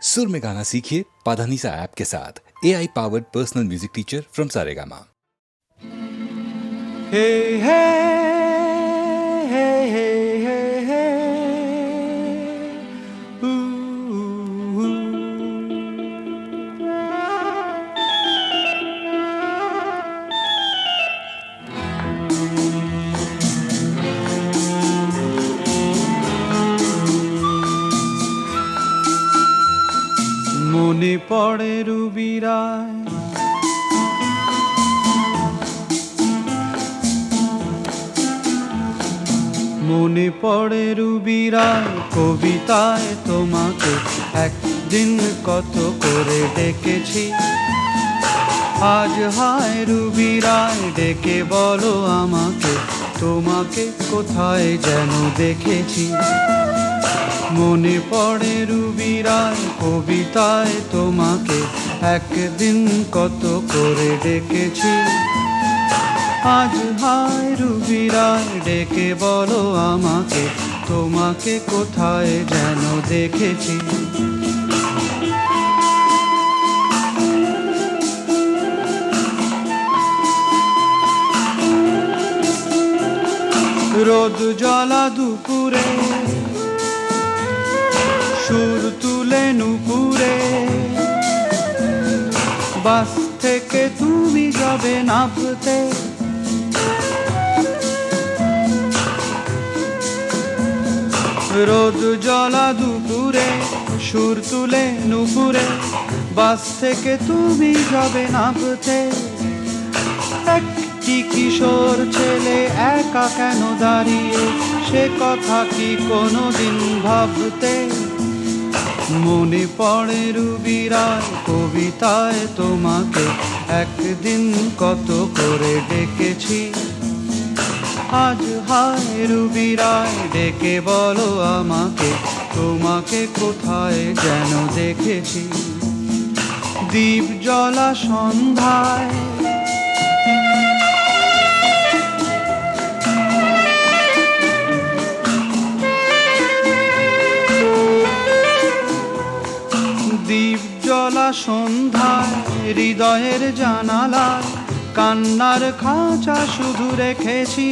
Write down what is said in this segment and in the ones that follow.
सुर में गाना सीखिए पाधानीसा ऐप के साथ। AI powered personal music teacher from Saregama. Hey, hey, hey, hey, hey, hey. Ooh, ooh. মনে পড়ে রুবিরায় মনে পড়ে রুবিরায় কবিতায় তোমাকে একদিন কত করে ডেকেছি। আজ হায় রুবিরায় ডেকে বলো আমাকে, তোমাকে কোথায় যেন দেখেছি। মনে পড়ে রুবিরায় কবিতায় তোমাকে একদিন কত করে ডেকেছি। আজ হায় রুবিরায় ডেকে বলো আমাকে, তোমাকে কোথায় যেন দেখেছি। রোদ জ্বলা দুপুরে সুর তুলে নুপুরে, বাস থেকে তুমি যাবে নামতে। রোদ জ্বলা দুপুরে সুর তুলে নুপুরে, বাস থেকে তুমি যাবে নামতে। একটি কিশোর ছেলে একা কেন দাঁড়িয়ে, সে কথা কি কোনোদিন ভাবতে। মনে পড়ে রুবিরায় কবিতায় তোমাকে একদিন কত করে ডেকেছি। আজ হায় রুবিরায় ডেকে বলো আমাকে, তোমাকে কোথায় যেন দেখেছি। দ্বীপ জ্বলা সন্ধ্যায় দ্বীপ জ্বলা সন্ধ্যায় হৃদয়ের জানালায় কান্নার খাঁচা শুধু রেখেছি।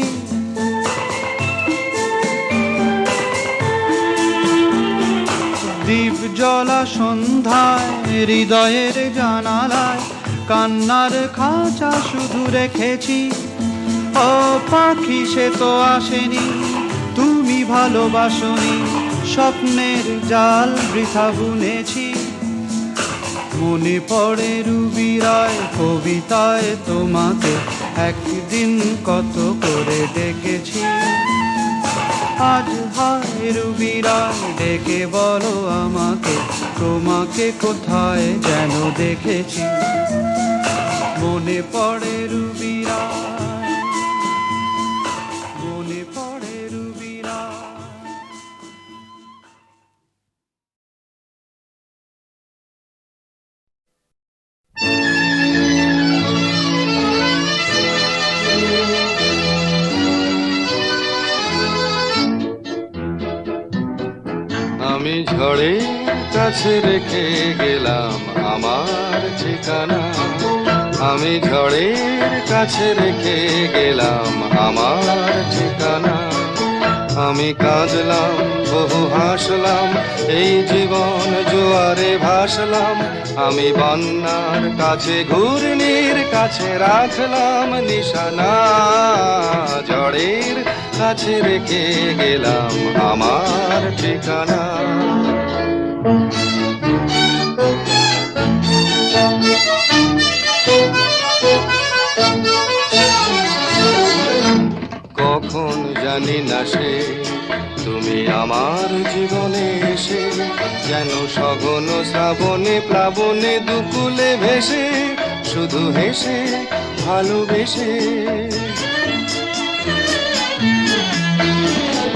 দ্বীপ জ্বলা সন্ধ্যায় হৃদয়ের জানালায় কান্নার খাঁচা শুধু রেখেছি। ও পাখি সে তো আসেনি, তুমি ভালোবাসনি, স্বপ্নের জাল বৃথা বুনেছি। মনে পড়ে রুবিরায় কবিতায় তোমাকে একদিন কত করে ডেকেছি। আজ হায় রুবিরায় ডেকে বলো আমাকে, তোমাকে কোথায় যেন দেখেছি। মনে পড়ে রুবিরায়, মনে পড়ে রুবিরায়। আমি ঝড়ের কাছে রেখে গেলাম আমার ঠিকানা। আমি ঝড়ের কাছে রেখে গেলাম আমার ঠিকানা। আমি কাঁদলাম বহু হাসলাম, এই জীবন জোয়ারে ভাসলাম। আমি বন্যার কাছে ঘূর্ণির কাছে রাখলাম নিশানা। ঝড়ের কাছে রেখে গেলাম আমার ঠিকানা। কখন জানি না সে তুমি আমার জীবনে এসে, যেন সঘন শ্রাবণে প্লাবনে দুকুলে ভেসে, শুধু হেসে ভালোবেসে।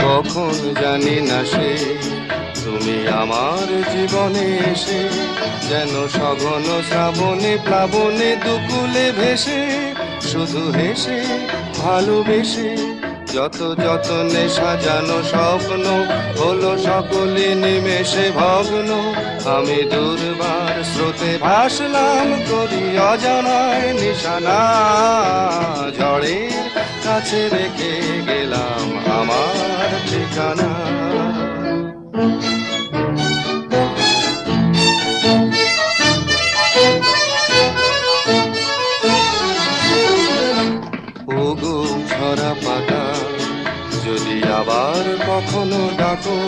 কখন জানি না সে তুমি আমার জীবনে এসে, যেন সঘন শ্রাবণে প্লাবনে দুকুলে ভেসে, শুধু হেসে ভালোবেসে। যত যত নেশা জানো স্বপ্ন হলো সকলে নিমেষে ভগ্ন। আমি দুর্বার স্রোতে ভাসলাম করি অজানায় নিশানা, ঝড়ের কাছে রেখে গেলাম আমার ঠিকানা। ওগো ঝরা পাতা যদি আবার কখনো ডাকো,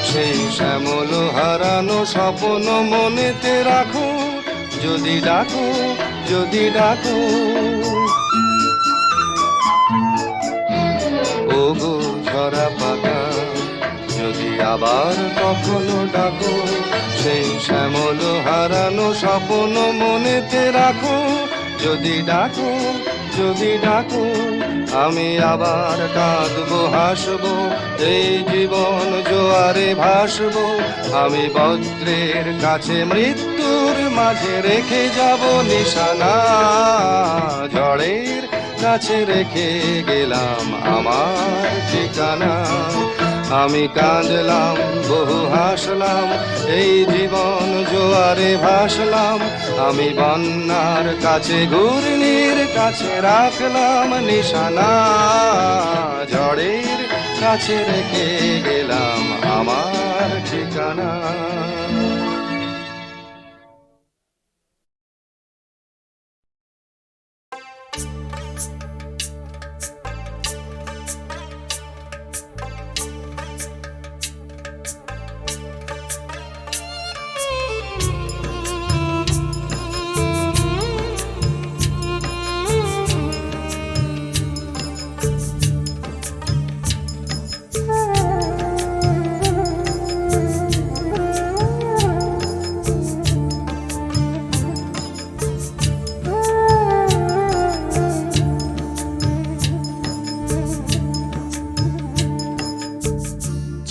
সেই শ্যামল হারানো স্বপ্ন মনেতে রাখো। যদি ডাকো, যদি ডাকো, ওগো ঝরা পাতা যদি আবার কখনো ডাকো, সেই শ্যামল হারানো স্বপ্ন মনেতে রাখো। যদি ডাকো, যদি ডাকো, আমি আবার কাঁদবো হাসবো, এই জীবন জোয়ারে ভাসবো। আমি বজ্রের কাছে মৃত্যুর মাঝে রেখে যাব নিশানা, ঝড়ের কাছে রেখে গেলাম আমার ঠিকানা। আমি কাঁদলাম বহু হাসলাম, এই জীবন জোয়ারে ভাসলাম। আমি বন্যার কাছে ঘূর্ণির কাছে রাখলাম নিশানা, ঝড়ের কাছে রেখে গেলাম আমার ঠিকানা।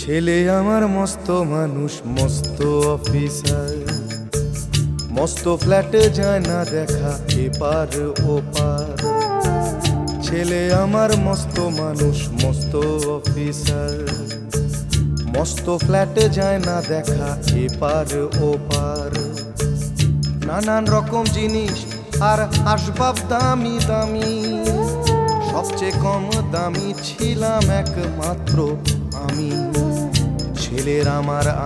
ছেলে আমার মস্ত মানুষ, মস্ত অফিসার, মস্ত ফ্ল্যাটে যায় না দেখা এপার ওপার। ছেলে আমার মস্ত মানুষ, মস্ত অফিসার, মস্ত ফ্ল্যাটে যায় না দেখা এপার ওপার। নানান রকম জিনিস আর আসবাব দামি দামি, সবচেয়ে কম দামি ছিলাম একমাত্র আমি। ছেলের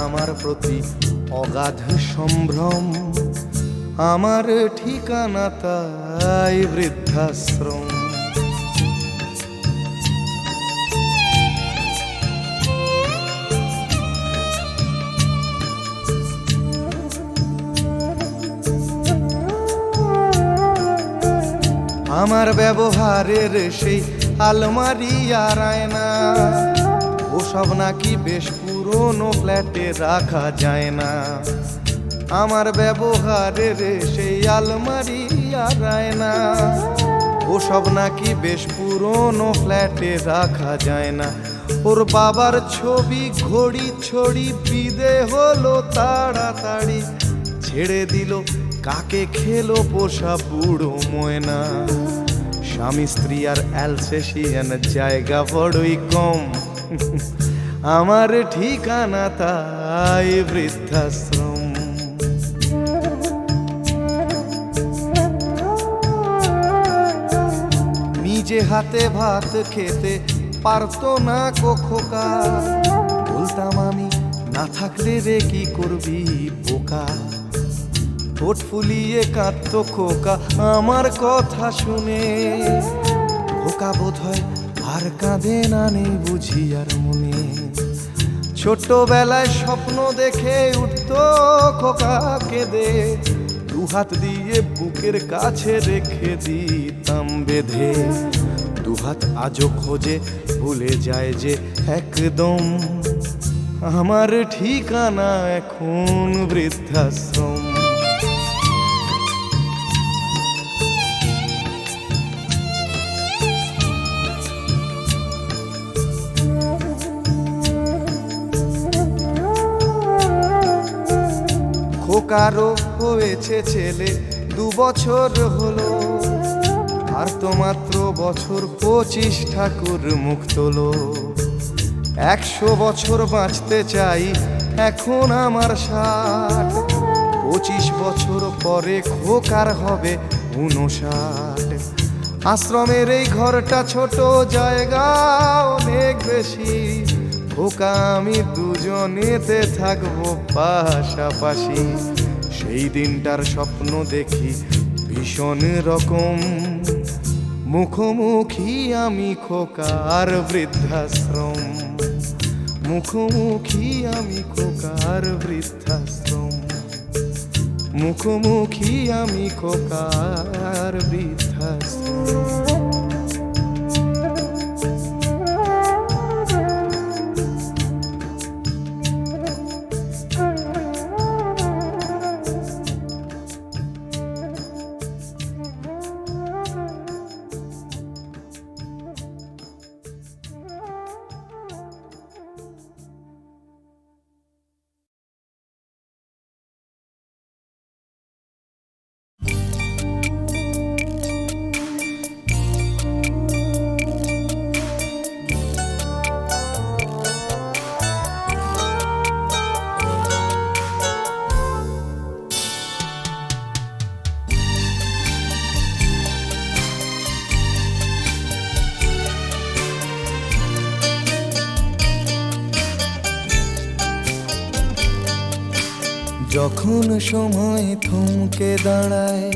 আমার প্রতি অগাধ সম্ভ্রম, আমার ঠিকানা তাই বৃদ্ধাশ্রম। আমার ব্যবহারের সেই আলমারি আর আয়না, ওসব নাকি বেশ পুরনো ফ্ল্যাটে রাখা যায় না। আমার ব্যবহারের সেই আলমারি আর আয়না, ওসব নাকি বেশ পুরনো ফ্ল্যাটে রাখা যায় না। ওর বাবার ছবি ঘড়ি ছড়ি বিদে হলো তাড়াতাড়ি, ছেড়ে দিল কাকে খেলো পোষা বুড়ো ময়না। স্বামী স্ত্রী আর অ্যালসেশিয়ান জায়গা বড়ই কম, আমার ঠিকানা তাই বৃদ্ধাশ্রম। নিজে হাতে ভাত খেতে পারতো না খোকা, বলতাম আমি না থাকলে রে কি করবি বোকা। ঠোঁট ফুলিয়ে কাঁদতো খোকা আমার কথা শুনে, খোকা বোধ হয় আর কাঁদে না, নেই বুঝি আর মনে। ছোটবেলায় স্বপ্ন দেখে উঠতো খোকা কেঁদে, দুহাত দিয়ে বুকের কাছে রেখে দিতাম বেঁধে। দুহাত আজও খোঁজে ভুলে যায় যে একদম, আমার ঠিকানা এখন বৃদ্ধাশ্রম। খোকারও হয়েছে ছেলে 2 বছর হলো, আর তো মাত্র বছর 25 ঠাকুর মুখ তোলো। 100 বছর বাঁচতে চাই, এখন আমার 60। 25 বছর পরে খোকার হবে 59। আশ্রমের এই ঘরটা ছোট, জায়গা অনেক বেশি। খোকা আমি দুজনেতে থাকবো পাশাপাশি। সেই দিনটার স্বপ্ন দেখি ভীষণ রকম। মুখোমুখি আমি খোকার বৃদ্ধাশ্রম। মুখোমুখি আমি খোকার বৃদ্ধাশ্রম। মুখোমুখি আমি খোকার বৃদ্ধাশ্রম। যখন সময় থমকে দাঁড়ায়,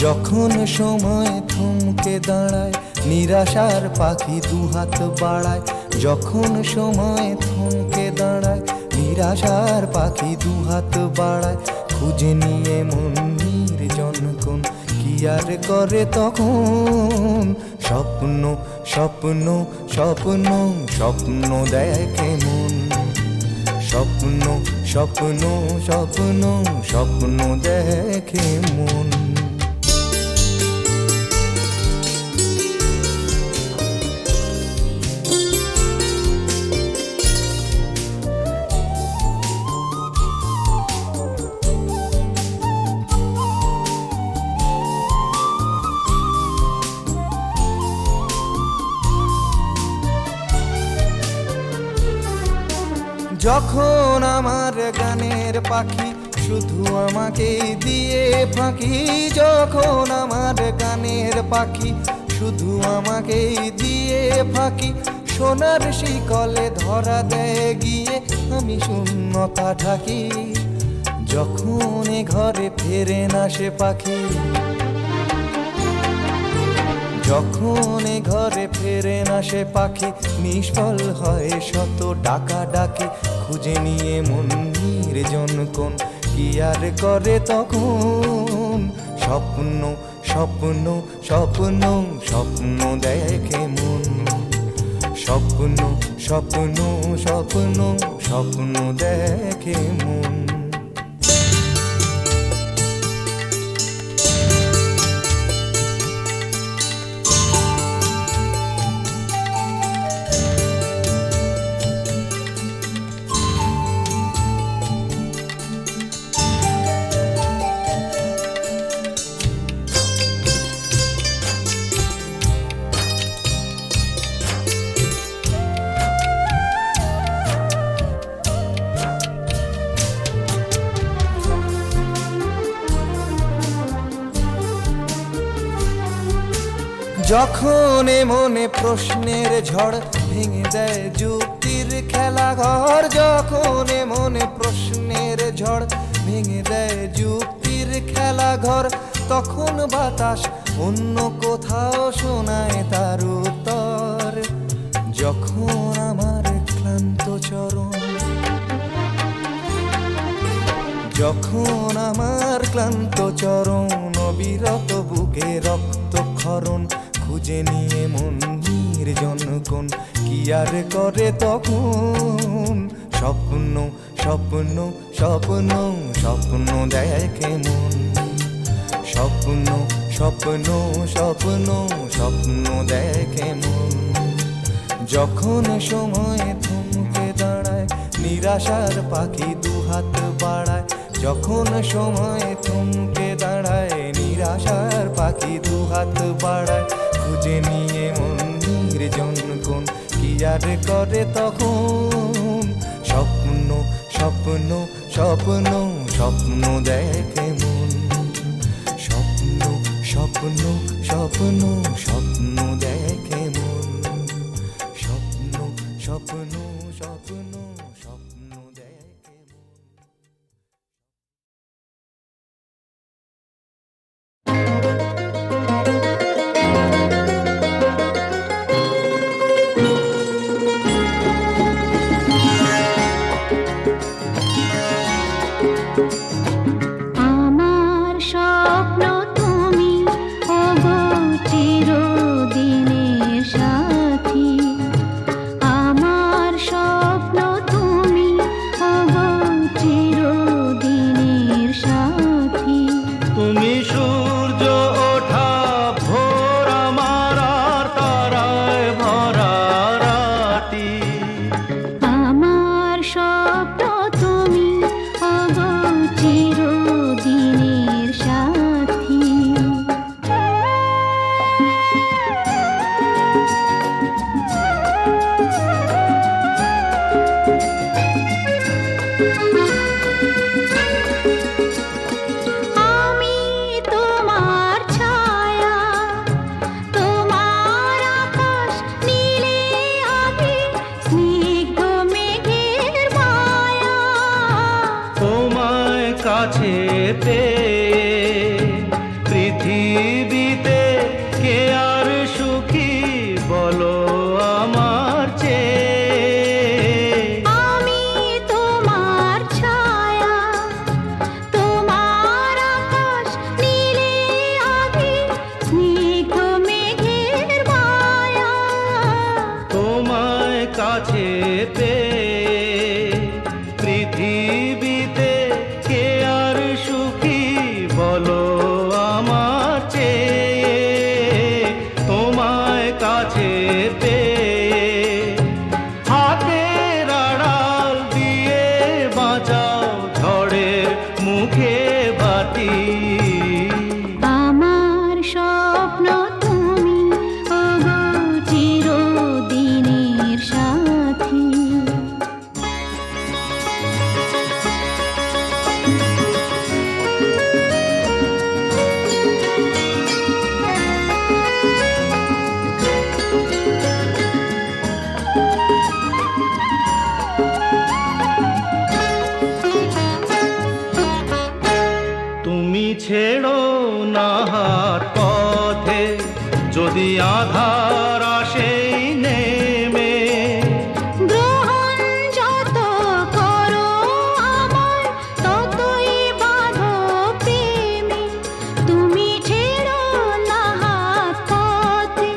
যখন সময় থমকে দাঁড়ায়, নিরাশার পাখি দুহাত বাড়ায়। যখন সময় থমকে দাঁড়ায়, নিরাশার পাখি দুহাত বাড়ায়। খুঁজে নিয়ে মন নির্জন কোন কি আর করে তখন। স্বপ্ন স্বপ্ন স্বপ্ন স্বপ্ন দেখে মন। স্বপ্ন স্বপ্ন স্বপ্ন স্বপ্ন দেখে মন। যখন আমার গানের পাখি শুধু আমাকে দিয়ে ফাঁকি। যখন আমার গানের পাখি শুধু আমাকে দিয়ে ফাঁকি। সোনার শিকলে ধরা দেয় গিয়ে আমি শূন্যতা ঢাকি। যখন এ ঘরে ফেরে না সে পাখি, যখন এ ঘরে ফেরে না সে পাখি, নিষ্ফল হয় শত ডাকা ডাকি। খুঁজে নিয়ে মন নির্জন কোন কি আর করে তখন। স্বপ্ন স্বপ্ন স্বপ্ন স্বপ্ন দেখে মন। স্বপ্ন স্বপ্ন স্বপ্ন স্বপ্ন দেখে মন। যখন মনে প্রশ্নের ঝড় ভেঙে দেয় যুক্তির খেলা ঘর। যখন মনে প্রশ্নের ঝড় ভেঙে দেয় যুক্তির খেলা ঘর, তখন বাতাস অন্য কোথাও শোনায় তার উত্তর। যখন আমার ক্লান্ত চরণ, যখন আমার ক্লান্ত চরণ, অবিরত বুকে রক্তক্ষরণ। খুঁজে নিয়ে মন নির্জন কোন কি আর করে তখন। স্বপ্ন স্বপ্ন স্বপ্ন স্বপ্ন দেখে মন। স্বপ্ন স্বপ্ন স্বপ্ন স্বপ্ন দেখে মন। যখন সময় থমকে দাঁড়ায়, নিরাশার পাখি দুহাত বাড়ায়। যখন সময় থমকে দাঁড়ায়, নিরাশার পাখি দুহাত বাড়ায়, খুঁজে নিয়ে মন নির্জন কোন কি আর করে তখন। স্বপ্ন স্বপ্ন স্বপ্ন স্বপ্ন দেখে মন, স্বপ্ন স্বপ্ন স্বপ্ন স্বপ্ন দেখে মন, স্বপ্ন স্বপ্ন স্বপ্ন স্বপ্ন দেখে মন। আমার স্বপ্ন তুমি ওগো চিরদিনের সাথী, আমার স্বপ্ন তুমি ওগো চিরদিনের সাথী। তুমি সূর্য ওঠা ভোর আমার আর তারায় ভরা রাতি। আমার স্বপ্ন তুমি ওগো চিরদিনের সাথী। আমি তোমার ছায়া, তোমার আকাশ নীলে আমি স্নিগ্ধ মেঘের মায়া। তোমায় কাছে পেয়ে পৃথিবীতে কে আর সুখী বলো আমার চেয়ে। আমি তোমার ছায়া, তোমার আকাশ নীলে আমি স্নিগ্ধ মেঘের মায়া। তোমায় কাছে পেয়ে পৃথিবীতে কে আর সুখী বলো আমার চেয়ে। তোমায় কাছে পেয়ে হাতের আড়াল দিয়ে বাঁচাও ঝড়ের মুখে বাতি। আমার স্বপ্ন তুমি ওগো চিরদিনের সাথী। তুমি ছেড়ো না হাত পথে যদি আধার আসেই নেমে। গ্রহণ যত করো আমার ততই বাঁধো প্রেমে। তুমি ছেড়ো না হাত পথে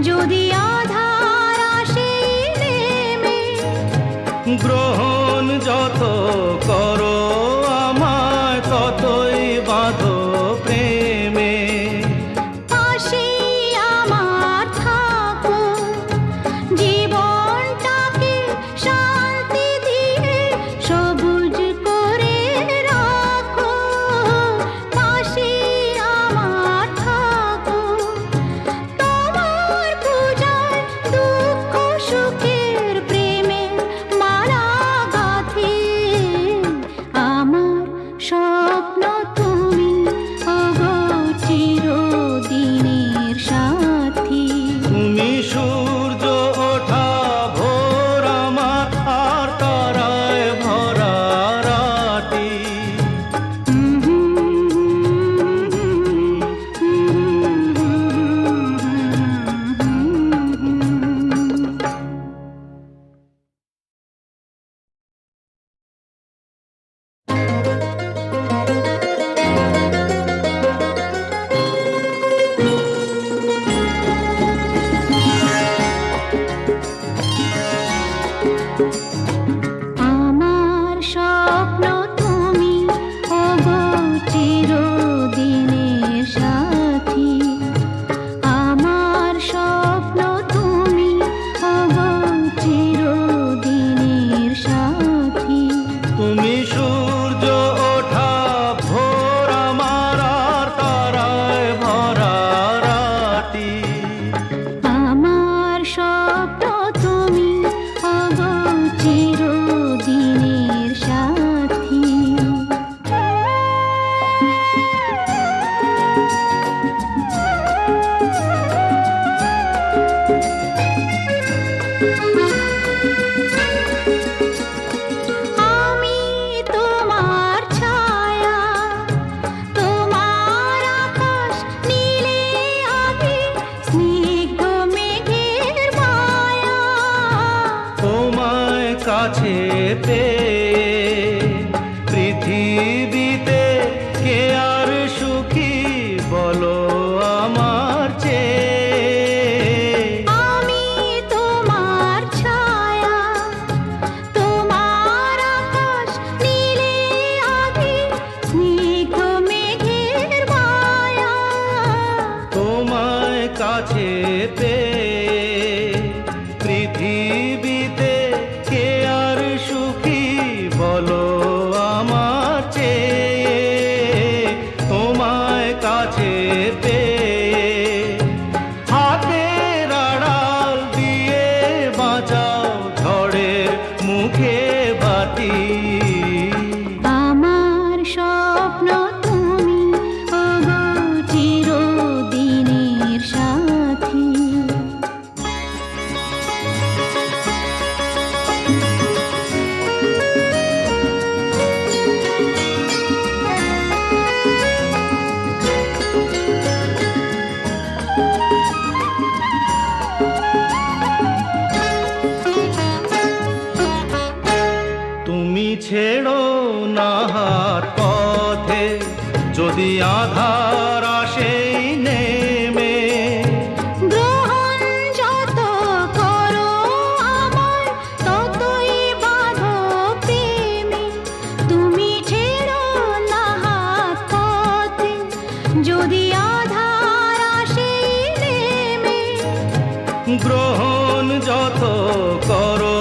যদি আধার আসে নেমে। গ্রহণ যত করো আমায় ততই বাঁধো প্রেমে। পাশে আমার থাকো, জীবনটাকে শান্তি দিয়ে সবুজ করে রাখো। পাশে আমার থাকো, তোমার পূজায় দুঃখ সুখের প্রেমে মালা গাঁথি। আমার স্বপ্ন তুমি ওগো চিরদিনের সাথী। তুমি সূর্য ওঠা ভোর আমার আর তারায় ভরা রাতি। আমার স্বপ্ন তুমি ওগো চিরদিনের সাথী। আমার স্বপ্ন তুমি ওগো চিরদিনের সাথী। তুমি সূর্য ওঠা কাছে পেয়ে পৃথিবীতে কে আর সুখী বলো আমার চেয়ে। আমি তোমার ছায়া, তোমার আকাশ নীলে আভি, স্নিগ্ধ মেঘের মায়া। তোমায় কাছে পেয়ে পৃথিবীতে কে আর সুখী বলো আমার চেয়ে। তোমায় কাছে পেয়ে হাতের আড়াল দিয়ে বাঁচাও ঝড়ের মুখে বাতি। আমার স্বপ্ন তুমি, ওগো চিরদিনের সাথী। তুমি ছেড়ো না হাত পথে যদি আধার আসে নেমে। গ্রহণ যত করো আমায়, ততই বাঁধো প্রেমে। তুমি ছেড়ো না হাত পথে যদি আধার আসে নেমে। গ্রহণ যত করো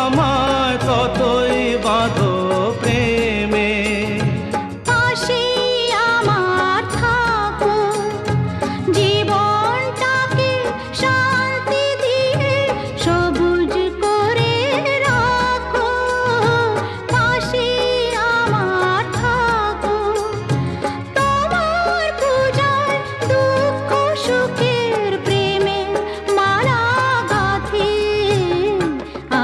আমায় ততই বাঁধো প্রেমে। পাশে আমার থাকো, জীবনটাকে শান্তি দিয়ে সবুজ করে রাখো। পাশে আমার থাকো, তোমার পূজায় দুঃখ সুখের প্রেমে মালা গাঁথি।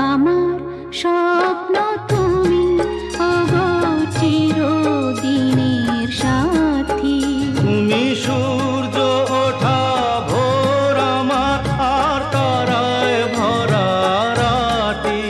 আমার স্বপ্ন তুমি, ওগো চিরদিনের সাথী। তুমি সূর্য ওঠা ভোর আমার আর তারায় ভরা রাতি।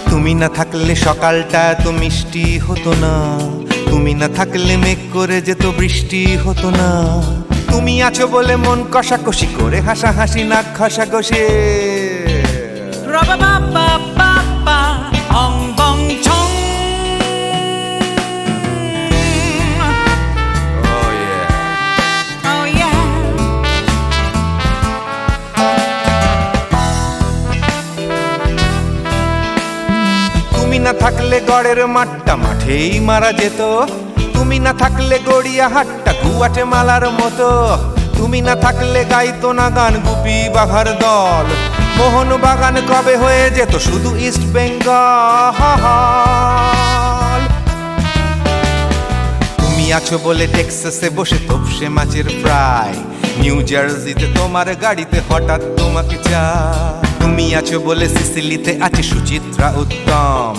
তুমি না থাকলে সকালটা এত মিষ্টি হতো না, তুমি না থাকলে মেঘ করে যেত বৃষ্টি হতো না। তুমি আছো বলে মন কষাকষি করে হাসাহাসি নাক ঘষাঘষে। Ra-ba-ba-ba-ba-ba, ong bong chong. Oh yeah. Oh yeah. তুমি না থাকলে গড়ের মাঠটা মাঠেই মারা যেত, তুমি না থাকলে গড়িয়া হাটটা গুয়াটে মালার মতো। তুমি না থাকলে গাইতো না গান গুপি বাঘার দল, মোহন বাগান কবে হয়ে যেত শুধু ইস্ট বেঙ্গল। তুমি আছো বলে টেক্সাসে বসে তপসে মাছের ফ্রাই, নিউ জার্সিতে তোমার গাড়িতে হঠাৎ তোমাকে চাই। তুমি আছো বলে সিসিলিতে আছে সুচিত্রা উত্তম,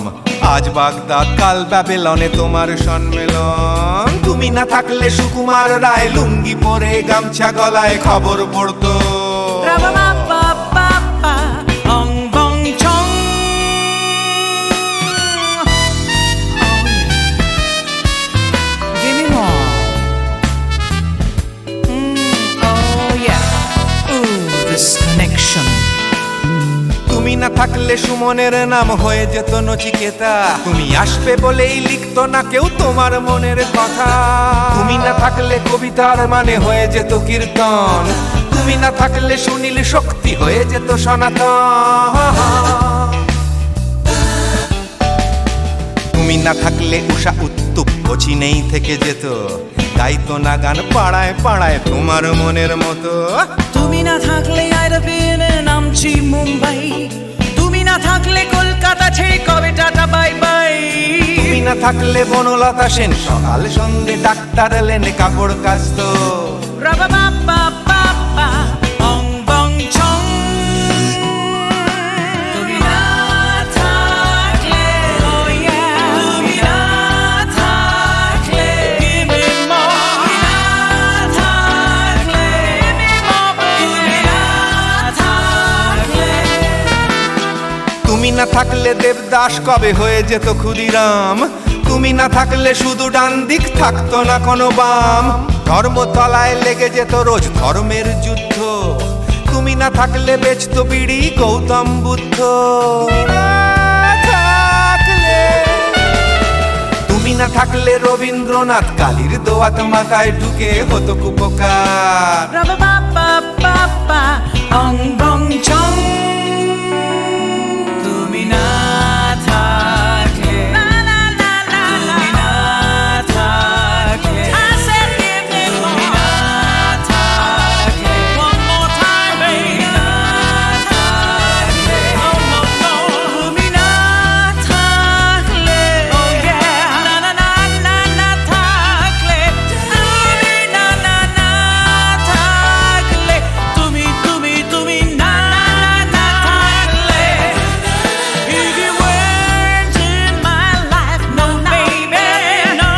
আজ বাগদাদ কাল ব্যাবিলনে তোমার সম্মেলন। তুমি না থাকলে সুকুমার রায় লুঙ্গি পরে গামছা গলায় খবর পড়তো। Ra-ba-ba-ba-ba-ba, ong bong chong. Give me more. Oh yeah. Ooh, this connection. তুমি না থাকলে সুমনের নাম হয়ে যেত নচিকেতা, তুমি আসবে বলেই লিখতো না কেউ তোমার মনের কথা। তুমি না থাকলে কবিতার মানে হয়ে যেত কীর্তন, তুমি না থাকলে সুনীল শক্তি হয়ে যেত সনাতন। তুমি না থাকলে উষা উত্তুপ নেই থেকে যেত, গাইতো না গান পাড়ায় পাড়ায় তোমার মনের মতো। তুমি না থাকলে আইরবিনে নামছি মুম্বাই, তুমি না থাকলে কলকাতা ছেড়ে কবে টাটা বাই বাই। থাকলে বনলতা সেন সকাল সন্ধে ডাক্তার এলেন কাপড় কাচত Ra-ba-ba-ba-ba-ba, ong bong chong. তুমি না থাকলে, oh yeah, তুমি না থাকলে, give me more. তুমি না থাকলে, give me more, তুমি না থাকলে. তুমি না থাকলে দেবদাস কবে হয়ে যেত ক্ষুদিরাম তুমি না থাকলে শুধু ডান দিক থাকতো না কোনো বাম ধর্মতলায় লেগে যেত রোজ ধর্মের যুদ্ধ তুমি না থাকলে বেচতো বিড়ি গৌতম বুদ্ধ তুমি না থাকলে রবীন্দ্রনাথ কালীর দোয়াত মাথায় ঢুকে হতো কুপকার Ra-ba-ba-ba-ba-ba, ong bong chong. তুমি না থাকলে, না না না না, তুমি না থাকলে, I said give me more. তুমি না থাকলে, one more time, baby. তুমি না থাকলে, oh no no. তুমি না থাকলে, oh yeah. না না না না না থাকলে, তুমি না না না থাকলে, তুমি না না না থাকলে. If you weren't in my life, no baby, no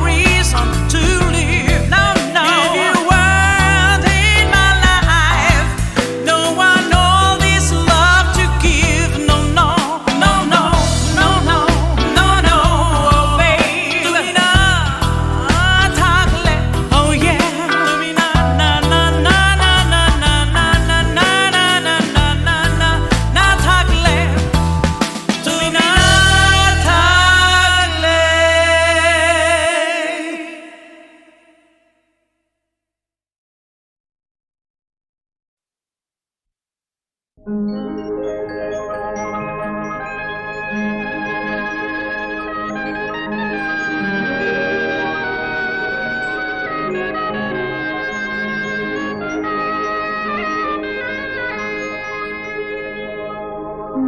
reason to live, no no. If you weren't in my life, no one all this love to give, no no no no no no no no, oh baby. তুমি না থাকলে, oh yeah. তুমি না না না না না না না না না না না না না না না না থাকলে, তুমি না থাকলে.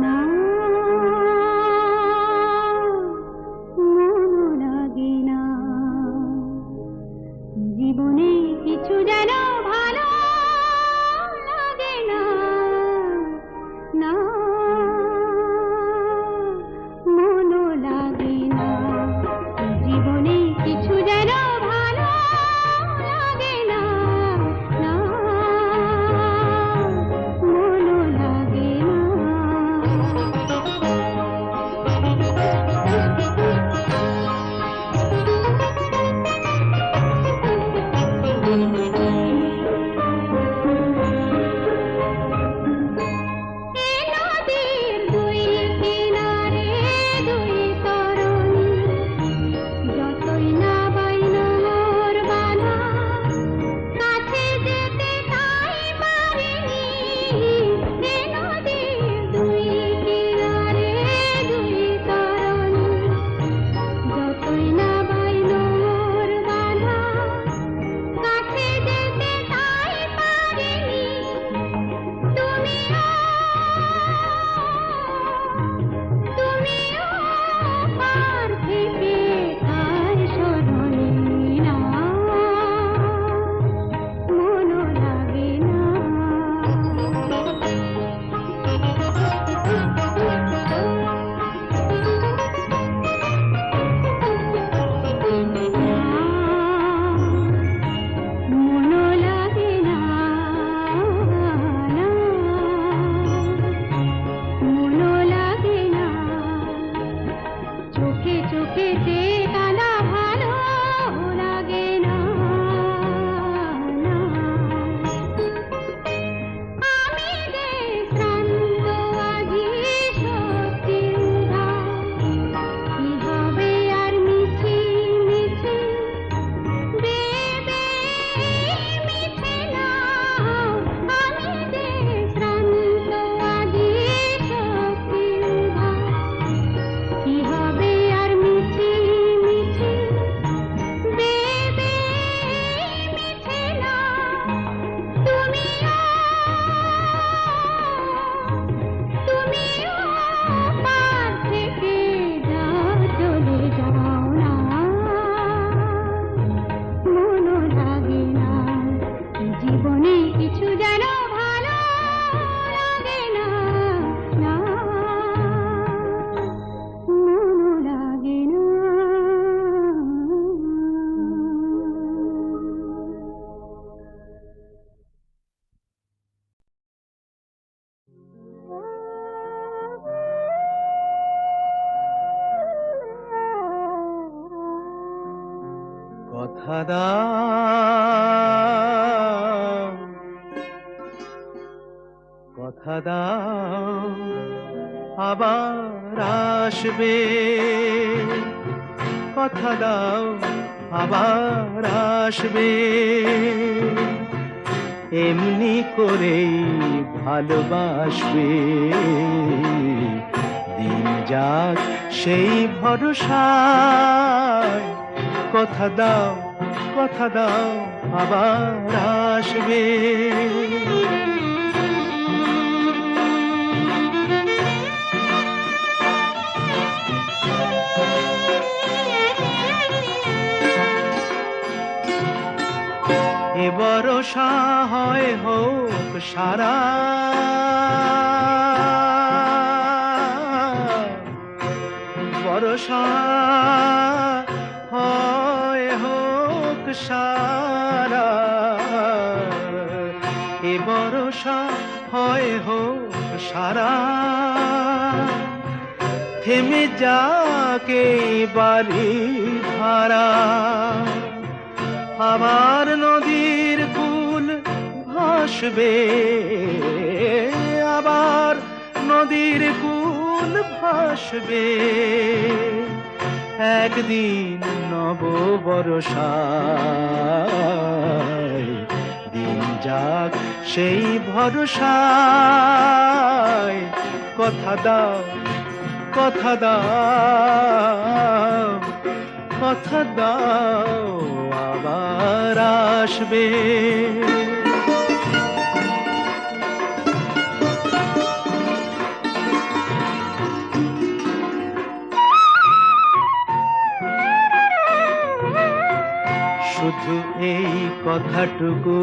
না মন লাগে না জীবনে কিছু যেন ভালো লাগে না না মন লাগে না জীবনে কিছু যেন ভালো লাগে না না মন লাগে না নদীর দুই কিনারে দুই তরুণী যতই না বাইনা মোর বাধা কাছে যেতে তাই পারিনি নদীর দুই কিনারে দুই তরুণী যতই না বাইনা মোর বাধা কাছে যেতে তাই পারিনি তুমিও পার থেকে আর শোনোনি না মন লাগে না মন লাগে না না মন লাগে না চোখে চোখে যে কানা ভালো লাগে না না আমি যে শ্রান্ত আজি সত্যি কি হবে আর মিছি মিছি দেবে মিছে না আমি যে শ্রান্ত আজি সত্যি কি হবে আর মিছি মিছি কথা দাও, কথা দাও, আবার আসবে, কথা দাও আবার আসবে, এমনি করেই ভালোবাসবে, দিন যাক সেই ভরসায়, কথা দাও, কথা দাও আবার আসবে। এ ভরসা হয় হোক সারা, ভরসা হয় হোক সারা, এ ভরসা হয় হোক সারা, থেমে যাকে বাড়ি ধারা, আবার নদীর কূল ভাসবে, আবার নদীর কূল ভাসবে, একদিন নব বরষায়, দিন যাক সেই ভরসায়, কথা দাও, কথা দাও, কথা দাও আবার আসবে। শুধু এই কথাটুকু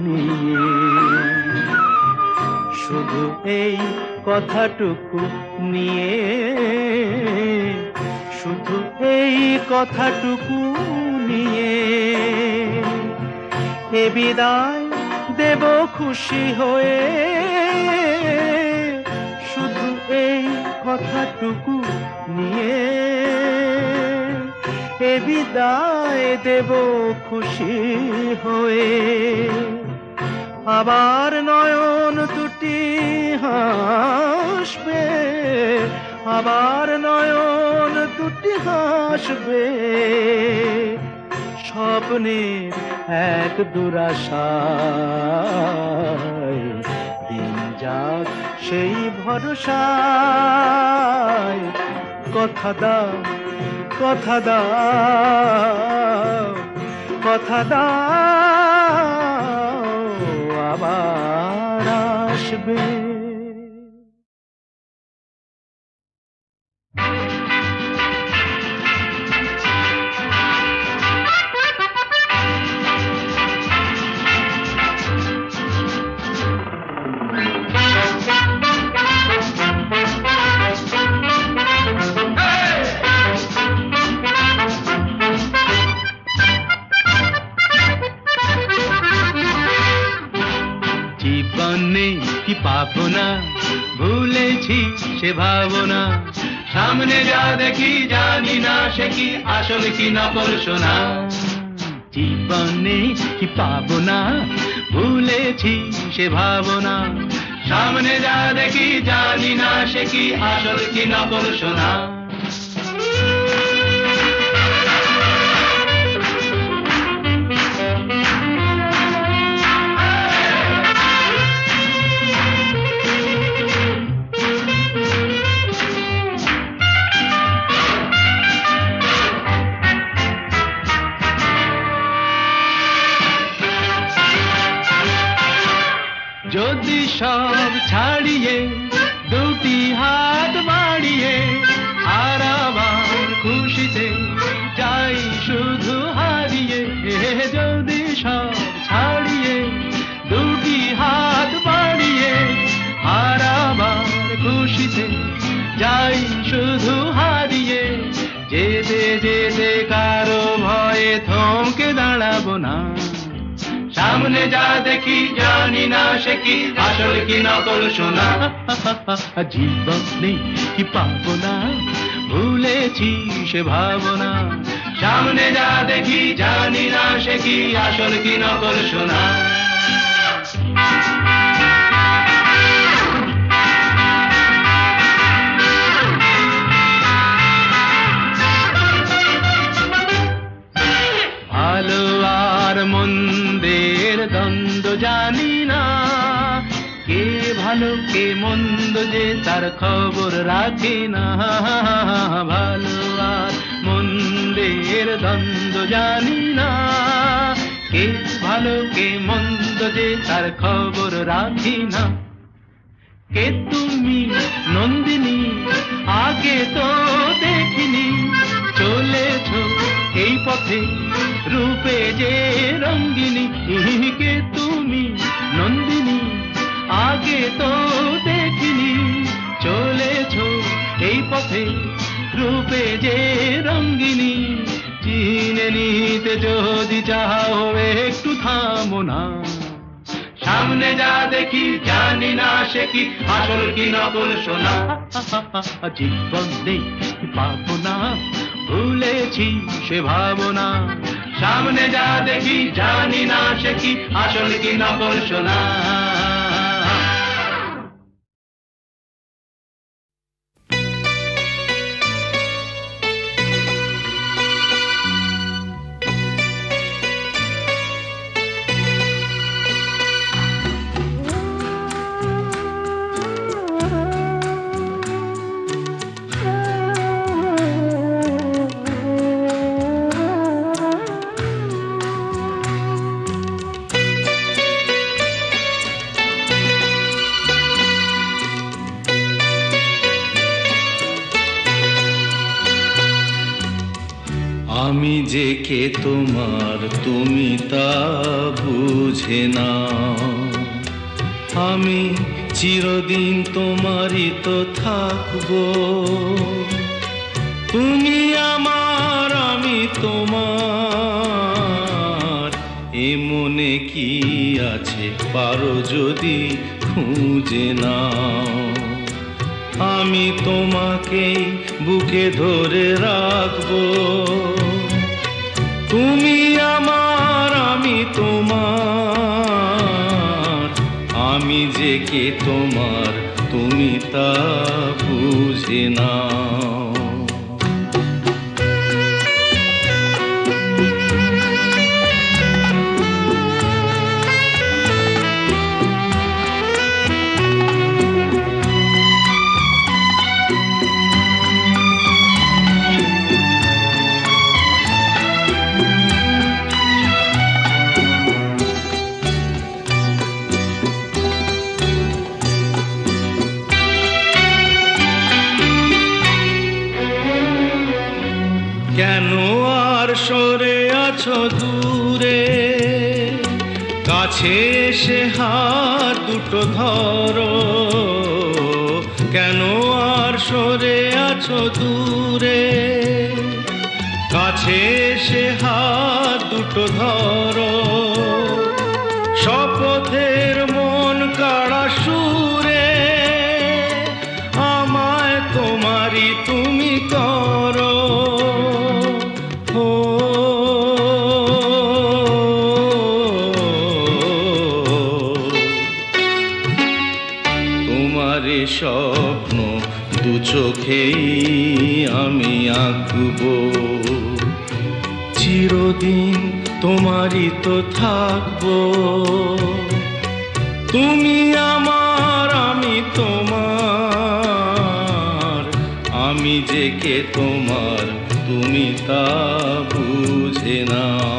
নিয়ে, শুধু এই কথাটুকু নিয়ে, শুধু এই কথাটুকু নিয়ে, এ বিদায় দেব খুশি হয়ে, শুধু এই কথাটুকু নিয়ে, এ বিদায় দেব খুশি হয়ে, আবার নয়ন দুটি হাসবে, আবার নয়ন দুটি হাসবে, স্বপ্নের এক দুরাশায়, দিন যাক সেই ভরসায়, কথা দাও, কথা দাও, কথা দাও আবার আসবে। জীবনে কি পাবো না, ভুলেছি সে ভাবনা, সামনে যা দেখি জানি না সে কি আসল কি নকল সোনা। জীবনে কি পাবো না, ভুলেছি সে ভাবনা, সামনে যা দেখি জানি না সে কি আসল কি নকল সোনা। যদি সব ছাড়িয়ে দুটি হাত বাড়িয়ে আর আবার খুশিতে যাই শুধু হারিয়ে, যদি সব ছাড়িয়ে দুটি হাত বাড়িয়ে আর আবার খুশিতে যাই শুধু হারিয়ে, যেতে যেতে কারো ভয়ে থমকে দাঁড়াবো না, সামনে যা দেখি জানি না সে কি আসল কি নকল সোনা। জীবনে কি পাবো না, ভুলেছি সে ভাবনা, সামনে যা দেখি জানি না সে কি আসল কি নকল সোনা। ভালো আর মন্দের দ্বন্দ্ব জানি না, কে ভালো কে মন্দ যে তার খবর রাখে না। ভালো আর মন্দের দ্বন্দ্ব জানি না, কে ভালো কে মন্দ যে তার খবর রাখি না। কে তুমি নন্দিনী আগে তো দেখিনি, চলেছ এই পথে রূপে যে রঙ্গিনী। কে তুমি নন্দিনী আগে তো দেখিনি, চলেছ এই পথে রূপে যে রঙ্গিনী। চিনে নিতে যদি চাও একটু থামো না, সামনে যা দেখি জানি না সে কি আসল কি নকল সোনা। জীবন নেই পাবো না, ভুলেছি সে ভাবনা। সামনে যা দেখি জানি না সে কি আসল কি নকল সোনা। আমি যে কে তোমার তুমি তা বুঝে না, আমি চিরদিন তোমারই তো থাকবো। তুমি আমার আমি তোমার, এ মনে কি আছে পারো যদি খুঁজে নাও। আমি তোমাকে বুকে ধরে রাখবো, তুমি আমার আমি তোমার। আমি যে কে তোমার তুমি তা বুঝে নাও। কেন আর সরে আছো দূরে, কাছে এসে হাত দুটো ধরো। কেন আর সরে আছো দূরে, কাছে এসে হাত দুটো ধরো। শপথের মন কাড়া সুরে আমায় তোমারই তুমি করো। তোমারে স্বপ্ন দু চোখেই আমি আঁকবো, চিরদিন তোমারই তো থাকবো। তুমি আমার আমি তোমার, আমি যে কে তোমার তুমি তা বুঝে নাও।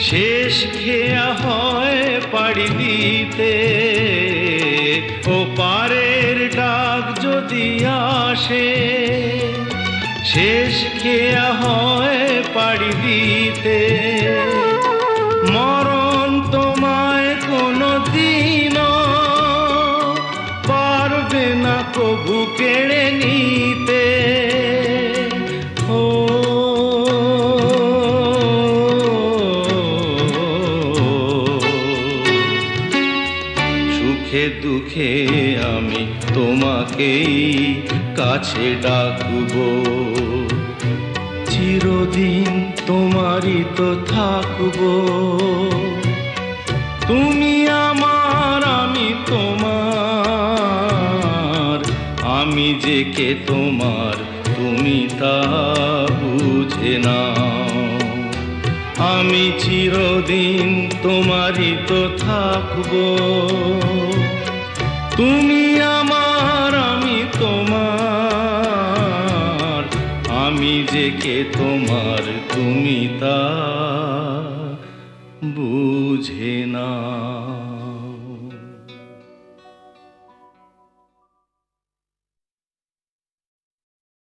শেষ খেয়া হয় পাড়ি দিতে, ও পারের ডাক যদি আসে, শেষ খেয়া হয় পাড়ি দিতে। মরণ তোমায় কোনো দিনও পারবে না কবু কেড়ে নিতে। ও সুখে দুঃখে আমি তোমাকেই কাছে ডাকবো, চিরদিন তোমারই তো থাকবো। তুমি আমার, আমি তোমার, আমি যে কে তোমার তুমি তা বুঝে নাও। আমি চিরদিন তোমারই তো থাকবো, তুমি আমার, আমি তোমার, আমি যে কে তোমার তুমি তা বুঝে না।